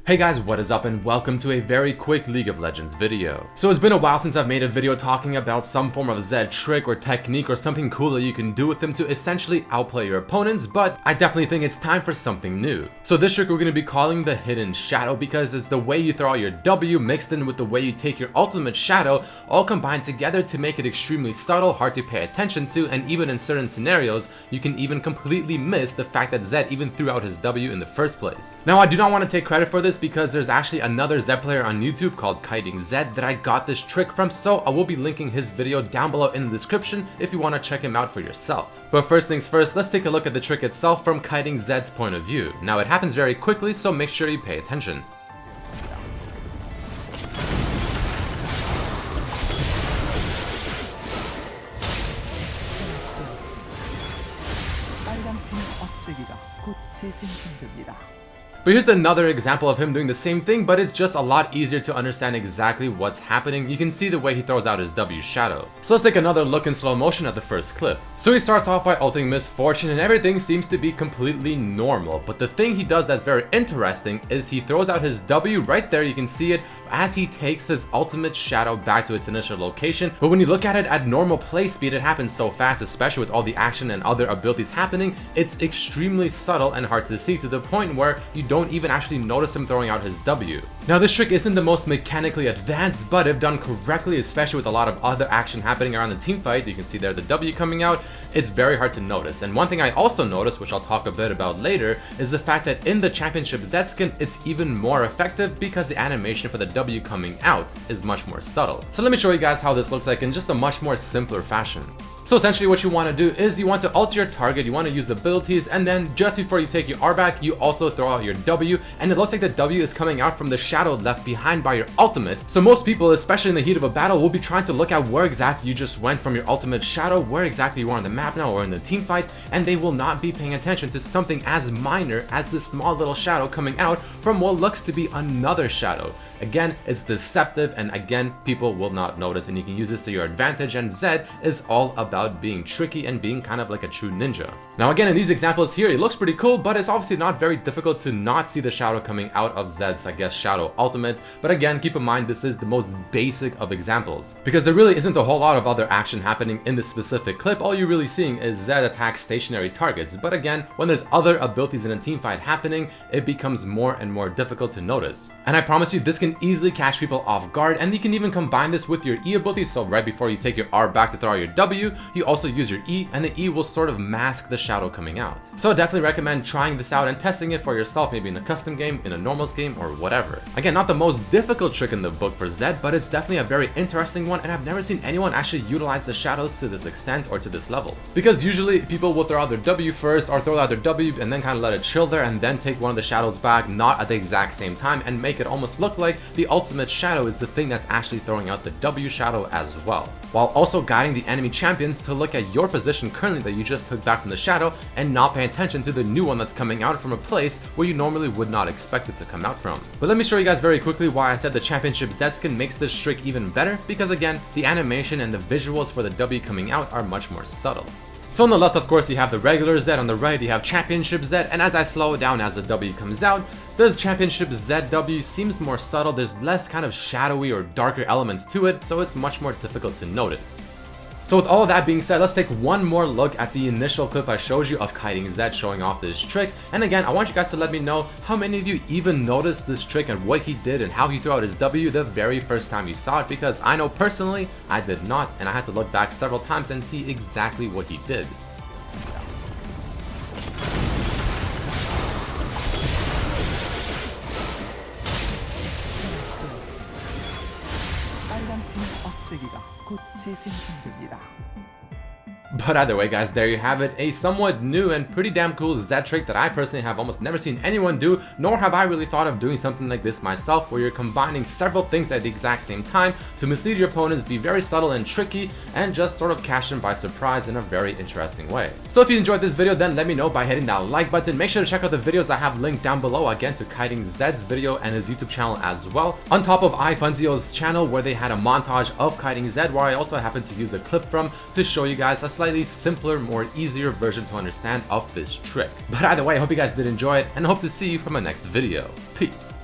Hey guys, what is up and welcome to a very quick League of Legends video. So it's been a while since I've made a video talking about some form of ZED trick or technique or something cool that you can do with them to essentially outplay your opponents, but I definitely think it's time for something new. So this trick we're going to be calling the Hidden Shadow because it's the way you throw out your W mixed in with the way you take your ultimate shadow, all combined together to make it extremely subtle, hard to pay attention to, and even in certain scenarios, you can even completely miss the fact that ZED even threw out his W in the first place. Now I do not want to take credit for this because there's actually another ZED player on YouTube called ZED that I got this trick from, so I will be linking his video down below in the description if you want to check him out for yourself. But first things first, let's take a look at the trick itself from ZED's point of view. Now it happens very quickly, so make sure you pay attention. But here's another example of him doing the same thing, but it's just a lot easier to understand exactly what's happening. You can see the way he throws out his W shadow. So let's take another look in slow motion at the first clip. So he starts off by ulting Misfortune and everything seems to be completely normal, but the thing he does that's very interesting is he throws out his W right there. You can see it as he takes his ultimate shadow back to its initial location, but when you look at it at normal play speed, it happens so fast, especially with all the action and other abilities happening. It's extremely subtle and hard to see, to the point where you don't even actually notice him throwing out his W. Now this trick isn't the most mechanically advanced, but if done correctly, especially with a lot of other action happening around the team fight, you can see there the W coming out, it's very hard to notice. And one thing I also noticed, which I'll talk a bit about later, is the fact that in the Championship ZED skin, it's even more effective because the animation for the W coming out is much more subtle. So let me show you guys how this looks like in just a much more simpler fashion. So essentially what you want to do is you want to ult your target, you want to use the abilities, and then just before you take your R back, you also throw out your W, and it looks like the W is coming out from the shadow left behind by your ultimate. So most people, especially in the heat of a battle, will be trying to look at where exactly you just went from your ultimate shadow, where exactly you are on the map now or in the team fight, and they will not be paying attention to something as minor as this small little shadow coming out from what looks to be another shadow. Again, it's deceptive, and again, people will not notice, and you can use this to your advantage, and ZED is all about being tricky and being kind of like a true ninja. Now again, in these examples here, it looks pretty cool, but it's obviously not very difficult to not see the shadow coming out of ZED's, I guess, shadow ultimate. But again, keep in mind, this is the most basic of examples, because there really isn't a whole lot of other action happening in this specific clip. All you're really seeing is ZED attack stationary targets, but again, when there's other abilities in a team fight happening, it becomes more and more difficult to notice. And I promise you, this can easily catch people off guard, and you can even combine this with your E ability. So right before you take your R back to throw out your W, you also use your E, and the E will sort of mask the shadow coming out. So I definitely recommend trying this out and testing it for yourself, maybe in a custom game, in a normals game, or whatever. Again, not the most difficult trick in the book for ZED, but it's definitely a very interesting one, and I've never seen anyone actually utilize the shadows to this extent or to this level. Because usually people will throw out their W first, or throw out their W and then kind of let it chill there, and then take one of the shadows back, not at the exact same time, and make it almost look like the ultimate shadow is the thing that's actually throwing out the W shadow as well, while also guiding the enemy champions to look at your position currently that you just took back from the shadow and not pay attention to the new one that's coming out from a place where you normally would not expect it to come out from. But let me show you guys very quickly why I said the Championship ZED skin makes this trick even better, because again, the animation and the visuals for the W coming out are much more subtle. So on the left, of course, you have the regular ZED, on the right you have Championship ZED, and as I slow it down as the W comes out, the Championship ZED W seems more subtle. There's less kind of shadowy or darker elements to it, so it's much more difficult to notice. So with all of that being said, let's take one more look at the initial clip I showed you of ZED showing off this trick. And again, I want you guys to let me know how many of you even noticed this trick and what he did and how he threw out his W the very first time you saw it, because I know personally I did not, and I had to look back several times and see exactly what he did. But either way guys, there you have it, a somewhat new and pretty damn cool ZED trick that I personally have almost never seen anyone do, nor have I really thought of doing something like this myself, where you're combining several things at the exact same time to mislead your opponents, be very subtle and tricky, and just sort of catch them by surprise in a very interesting way. So if you enjoyed this video, then let me know by hitting that like button. Make sure to check out the videos I have linked down below, again to ZED's video and his YouTube channel as well, on top of iFunzio's channel, where they had a montage of ZED, where I also happened to use a clip from to show you guys a slightly simpler, more easier version to understand of this trick. But either way, I hope you guys did enjoy it, and I hope to see you for my next video. Peace.